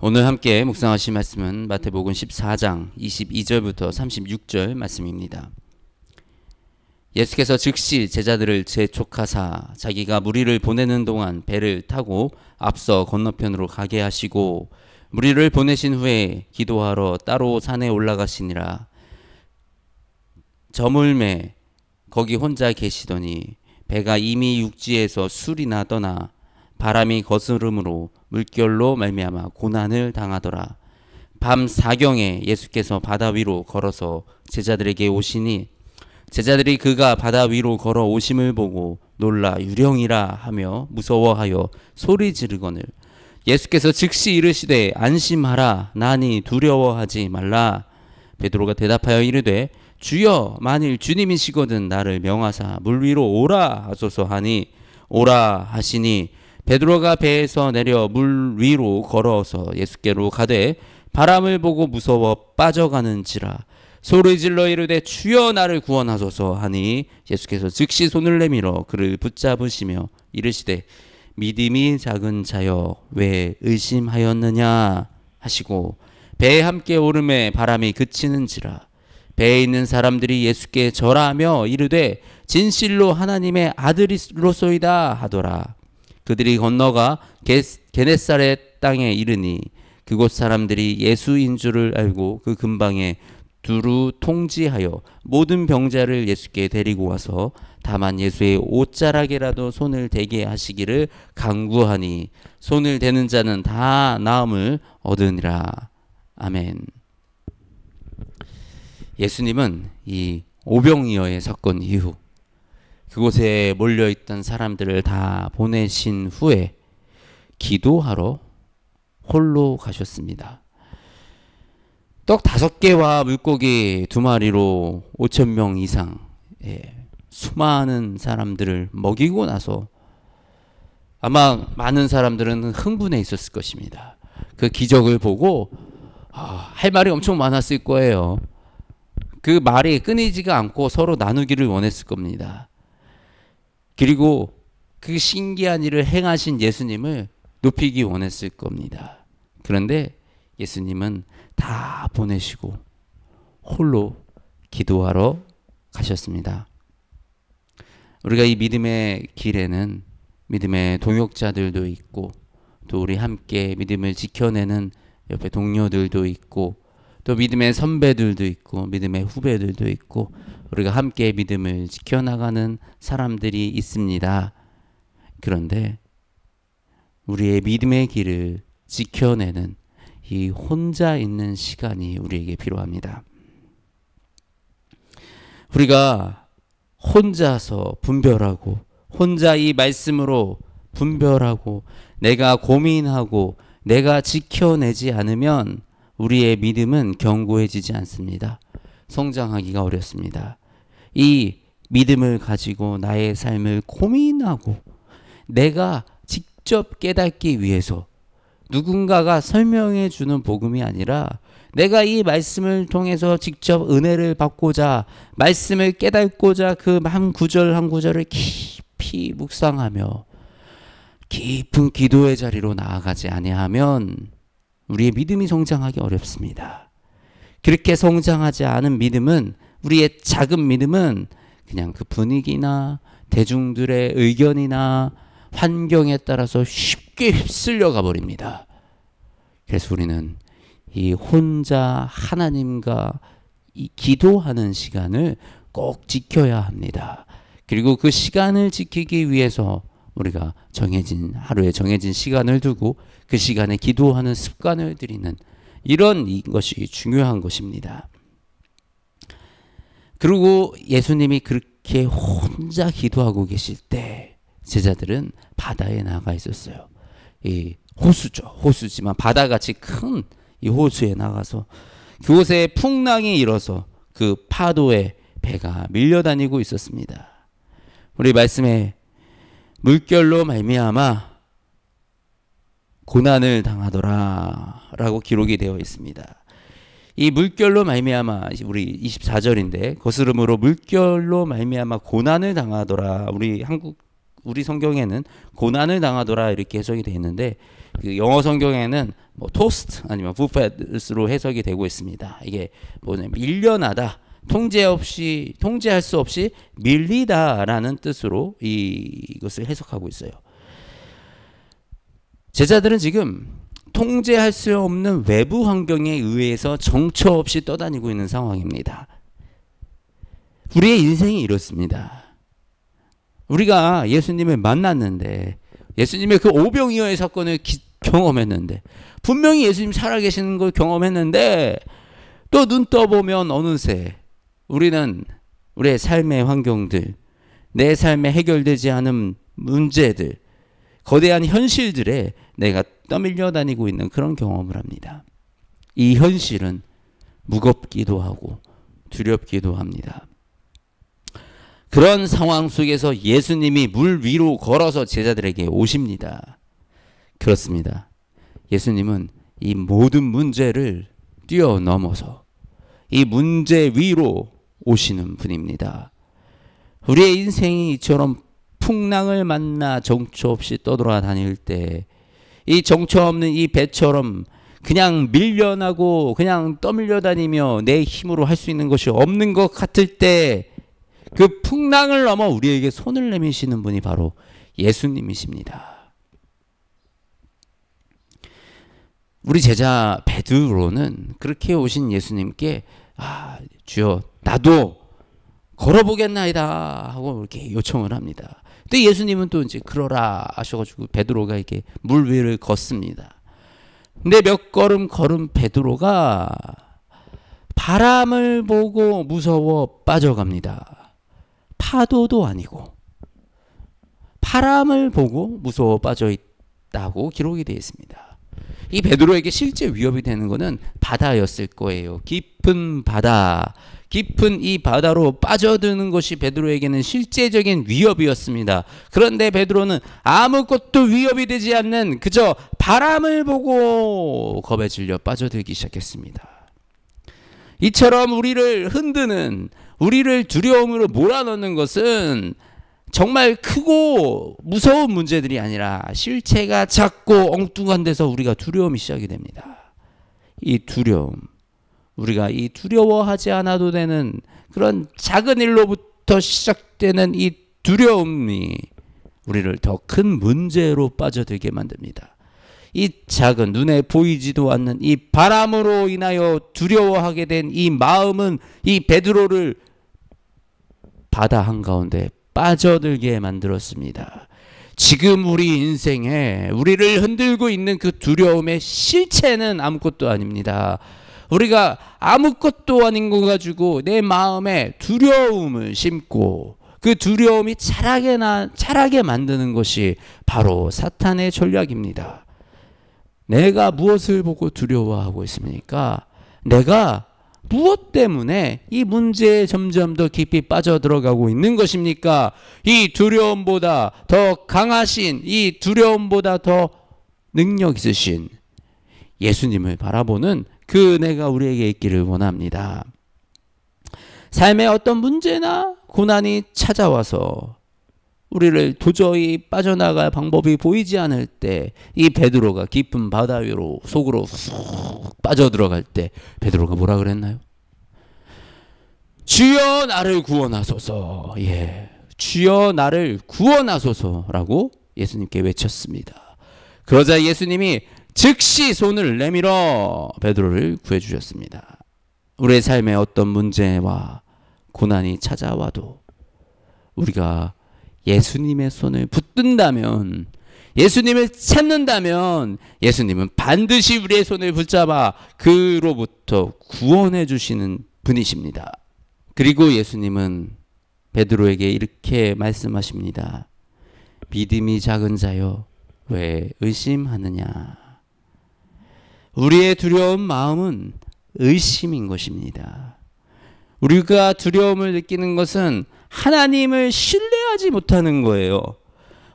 오늘 함께 묵상하실 말씀은 마태복음 14장 22절부터 36절 말씀입니다. 예수께서 즉시 제자들을 재촉하사 자기가 무리를 보내는 동안 배를 타고 앞서 건너편으로 가게 하시고 무리를 보내신 후에 기도하러 따로 산에 올라가시니라. 저물매 거기 혼자 계시더니 배가 이미 육지에서 술이나 떠나 바람이 거스름으로 물결로 말미암아 고난을 당하더라. 밤 사경에 예수께서 바다 위로 걸어서 제자들에게 오시니 제자들이 그가 바다 위로 걸어 오심을 보고 놀라 유령이라 하며 무서워하여 소리 지르거늘 예수께서 즉시 이르시되 안심하라 나니 두려워하지 말라. 베드로가 대답하여 이르되 주여 만일 주님이시거든 나를 명하사 물 위로 오라 하소서 하니 오라 하시니 베드로가 배에서 내려 물 위로 걸어서 예수께로 가되 바람을 보고 무서워 빠져가는지라 소리질러 이르되 주여 나를 구원하소서 하니 예수께서 즉시 손을 내밀어 그를 붙잡으시며 이르시되 믿음이 작은 자여 왜 의심하였느냐 하시고 배에 함께 오름에 바람이 그치는지라 배에 있는 사람들이 예수께 절하며 이르되 진실로 하나님의 아들이로소이다 하더라. 그들이 건너가 게네사렛 땅에 이르니 그곳 사람들이 예수인 줄을 알고 그 근방에 두루 통지하여 모든 병자를 예수께 데리고 와서 다만 예수의 옷자락에라도 손을 대게 하시기를 간구하니 손을 대는 자는 다 나음을 얻으니라. 아멘. 예수님은 이 오병이어의 사건 이후 그곳에 몰려있던 사람들을 다 보내신 후에 기도하러 홀로 가셨습니다. 떡 5개와 물고기 2마리로 5,000명 이상 수많은 사람들을 먹이고 나서 아마 많은 사람들은 흥분해 있었을 것입니다. 그 기적을 보고 할 말이 엄청 많았을 거예요. 그 말이 끊이지가 않고 서로 나누기를 원했을 겁니다. 그리고 그 신기한 일을 행하신 예수님을 높이기 원했을 겁니다. 그런데 예수님은 다 보내시고 홀로 기도하러 가셨습니다. 우리가 이 믿음의 길에는 믿음의 동역자들도 있고 또 우리 함께 믿음을 지켜내는 옆에 동료들도 있고 또 믿음의 선배들도 있고 믿음의 후배들도 있고 우리가 함께 믿음을 지켜나가는 사람들이 있습니다. 그런데 우리의 믿음의 길을 지켜내는 이 혼자 있는 시간이 우리에게 필요합니다. 우리가 혼자서 분별하고 혼자 이 말씀으로 분별하고 내가 고민하고 내가 지켜내지 않으면 우리의 믿음은 견고해지지 않습니다. 성장하기가 어렵습니다. 이 믿음을 가지고 나의 삶을 고민하고 내가 직접 깨닫기 위해서 누군가가 설명해 주는 복음이 아니라 내가 이 말씀을 통해서 직접 은혜를 받고자 말씀을 깨닫고자 그 한 구절 한 구절을 깊이 묵상하며 깊은 기도의 자리로 나아가지 아니하면 우리의 믿음이 성장하기 어렵습니다. 그렇게 성장하지 않은 믿음은 우리의 작은 믿음은 그냥 그 분위기나 대중들의 의견이나 환경에 따라서 쉽게 휩쓸려 가버립니다. 그래서 우리는 이 혼자 하나님과 이 기도하는 시간을 꼭 지켜야 합니다. 그리고 그 시간을 지키기 위해서 우리가 하루에 정해진 시간을 두고 그 시간에 기도하는 습관을 들이는 이런 것이 중요한 것입니다. 그리고 예수님이 그렇게 혼자 기도하고 계실 때 제자들은 바다에 나가 있었어요. 이 호수지만 바다같이 큰 이 호수에 나가서 그곳에 풍랑이 일어서 그 파도에 배가 밀려다니고 있었습니다. 우리 말씀에 물결로 말미암아 고난을 당하더라 라고 기록이 되어 있습니다. 이 물결로 말미암아 우리 24절인데 거스름으로 물결로 말미암아 고난을 당하더라. 우리 성경에는 고난을 당하더라 이렇게 해석이 되어 있는데 그 영어 성경에는 뭐 토스트 아니면 부펫으로 해석이 되고 있습니다. 이게 뭐냐면 밀려나다, 통제할 수 없이 밀리다라는 뜻으로 이것을 해석하고 있어요. 제자들은 지금 통제할 수 없는 외부 환경에 의해서 정처 없이 떠다니고 있는 상황입니다. 우리의 인생이 이렇습니다. 우리가 예수님을 만났는데, 예수님의 그 오병이어의 사건을 경험했는데, 분명히 예수님 살아계시는 걸 경험했는데, 또 눈 떠보면 어느새 우리는 우리의 삶의 환경들, 내 삶에 해결되지 않은 문제들, 거대한 현실들에 내가 떠밀려 다니고 있는 그런 경험을 합니다. 이 현실은 무겁기도 하고 두렵기도 합니다. 그런 상황 속에서 예수님이 물 위로 걸어서 제자들에게 오십니다. 그렇습니다. 예수님은 이 모든 문제를 뛰어넘어서 이 문제 위로 오시는 분입니다. 우리의 인생이 이처럼 풍랑을 만나 정처 없이 떠돌아다닐 때, 이 정처 없는 이 배처럼 그냥 밀려나고 그냥 떠밀려 다니며 내 힘으로 할 수 있는 것이 없는 것 같을 때, 그 풍랑을 넘어 우리에게 손을 내미시는 분이 바로 예수님이십니다. 우리 제자 베드로는 그렇게 오신 예수님께 주여 나도 걸어보겠나이다 하고 이렇게 요청을 합니다. 근데 예수님은 또 이제 그러라 하셔가지고 베드로가 이렇게 물 위를 걷습니다. 근데 몇 걸음 걸은 베드로가 바람을 보고 무서워 빠져갑니다. 파도도 아니고 바람을 보고 무서워 빠져 있다고 기록이 되어 있습니다. 이 베드로에게 실제 위협이 되는 것은 바다였을 거예요. 깊은 바다, 깊은 이 바다로 빠져드는 것이 베드로에게는 실제적인 위협이었습니다. 그런데 베드로는 아무것도 위협이 되지 않는 그저 바람을 보고 겁에 질려 빠져들기 시작했습니다. 이처럼 우리를 흔드는, 우리를 두려움으로 몰아넣는 것은 정말 크고 무서운 문제들이 아니라 실체가 작고 엉뚱한 데서 우리가 두려움이 시작이 됩니다. 이 두려움, 우리가 이 두려워하지 않아도 되는 그런 작은 일로부터 시작되는 이 두려움이 우리를 더 큰 문제로 빠져들게 만듭니다. 이 작은 눈에 보이지도 않는 이 바람으로 인하여 두려워하게 된 이 마음은 이 베드로를 바다 한가운데 빠져들게 만들었습니다. 지금 우리 인생에 우리를 흔들고 있는 그 두려움의 실체는 아무것도 아닙니다. 우리가 아무것도 아닌 거 가지고 내 마음에 두려움을 심고 그 두려움이 자라게 만드는 것이 바로 사탄의 전략입니다. 내가 무엇을 보고 두려워하고 있습니까? 내가 무엇 때문에 이 문제에 점점 더 깊이 빠져들어가고 있는 것입니까? 이 두려움보다 더 강하신, 이 두려움보다 더 능력 있으신 예수님을 바라보는 그 은혜가 우리에게 있기를 원합니다. 삶의 어떤 문제나 고난이 찾아와서 우리를 도저히 빠져나갈 방법이 보이지 않을 때, 이 베드로가 깊은 바다 위로 속으로 쑥 빠져들어갈 때 베드로가 뭐라 그랬나요? 주여 나를 구원하소서. 주여 나를 구원하소서라고 예수님께 외쳤습니다. 그러자 예수님이 즉시 손을 내밀어 베드로를 구해주셨습니다. 우리의 삶에 어떤 문제와 고난이 찾아와도 우리가 예수님의 손을 붙든다면, 예수님을 찾는다면 예수님은 반드시 우리의 손을 붙잡아 그로부터 구원해 주시는 분이십니다. 그리고 예수님은 베드로에게 이렇게 말씀하십니다. 믿음이 작은 자여 왜 의심하느냐. 우리의 두려운 마음은 의심인 것입니다. 우리가 두려움을 느끼는 것은 하나님을 신뢰하지 못하는 거예요.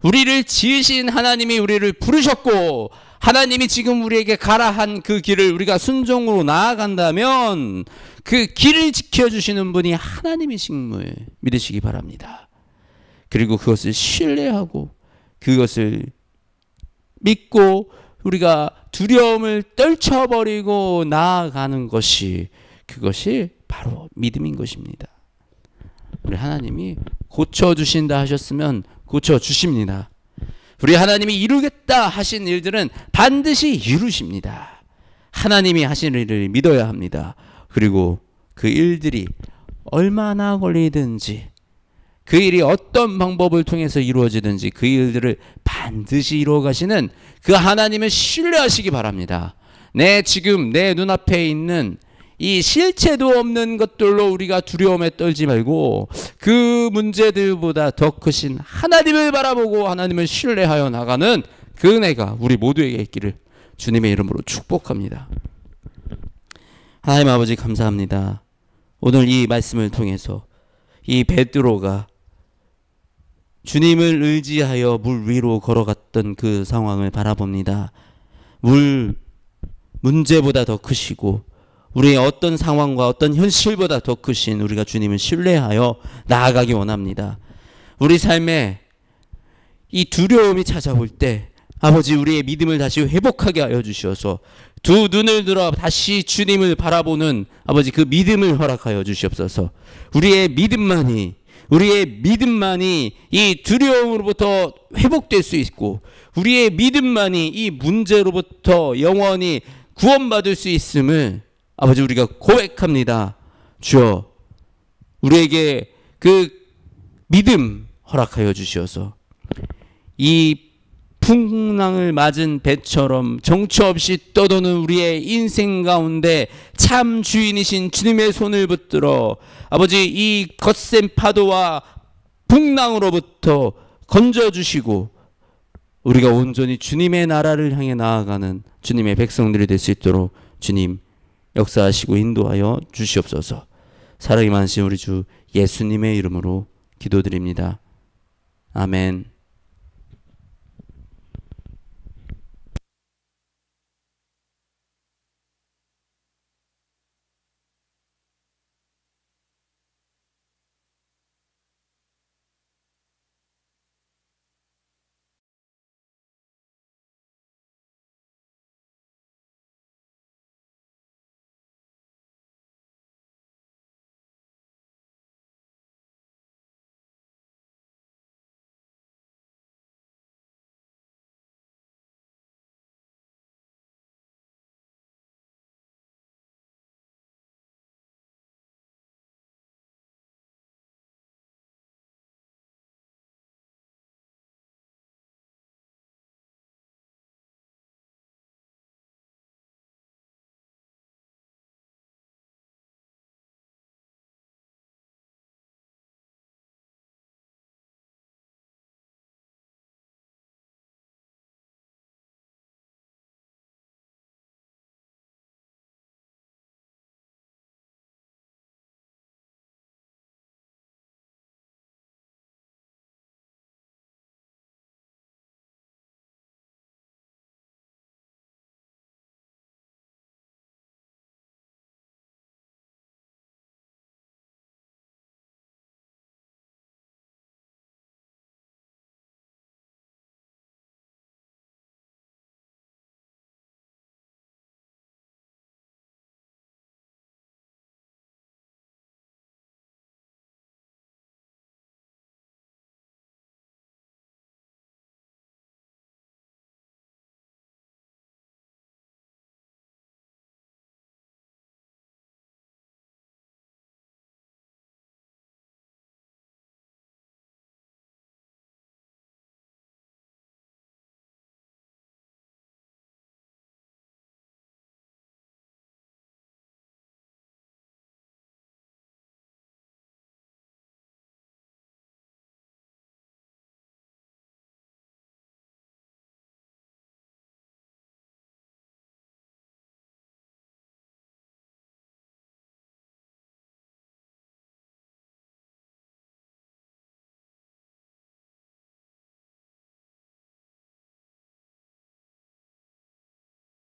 우리를 지으신 하나님이 우리를 부르셨고 하나님이 지금 우리에게 가라 한 그 길을 우리가 순종으로 나아간다면 그 길을 지켜주시는 분이 하나님이심을 믿으시기 바랍니다. 그리고 그것을 신뢰하고 그것을 믿고 우리가 두려움을 떨쳐버리고 나아가는 것이, 그것이 바로 믿음인 것입니다. 우리 하나님이 고쳐주신다 하셨으면 고쳐주십니다. 우리 하나님이 이루겠다 하신 일들은 반드시 이루십니다. 하나님이 하신 일을 믿어야 합니다. 그리고 그 일들이 얼마나 걸리든지, 그 일이 어떤 방법을 통해서 이루어지든지 그 일들을 반드시 이루어 가시는 그 하나님을 신뢰하시기 바랍니다. 지금 내 눈앞에 있는 이 실체도 없는 것들로 우리가 두려움에 떨지 말고 그 문제들보다 더 크신 하나님을 바라보고 하나님을 신뢰하여 나가는 그 은혜가 우리 모두에게 있기를 주님의 이름으로 축복합니다. 하나님 아버지, 감사합니다. 오늘 이 말씀을 통해서 이 베드로가 주님을 의지하여 물 위로 걸어갔던 그 상황을 바라봅니다. 문제보다 더 크시고 우리의 어떤 상황과 어떤 현실보다 더 크신 우리가 주님을 신뢰하여 나아가기 원합니다. 우리 삶에 이 두려움이 찾아올 때 아버지, 우리의 믿음을 다시 회복하게 하여 주시어서 두 눈을 들어 다시 주님을 바라보는 아버지, 그 믿음을 허락하여 주시옵소서. 우리의 믿음만이 이 두려움으로부터 회복될 수 있고, 우리의 믿음만이 이 문제로부터 영원히 구원받을 수 있음을 아버지, 우리가 고백합니다. 주여, 우리에게 그 믿음 허락하여 주시어서 이 풍랑을 맞은 배처럼 정처 없이 떠도는 우리의 인생 가운데 참 주인이신 주님의 손을 붙들어 아버지, 이 거센 파도와 풍랑으로부터 건져주시고 우리가 온전히 주님의 나라를 향해 나아가는 주님의 백성들이 될 수 있도록 주님 역사하시고 인도하여 주시옵소서. 사랑이 많으신 우리 주 예수님의 이름으로 기도드립니다. 아멘.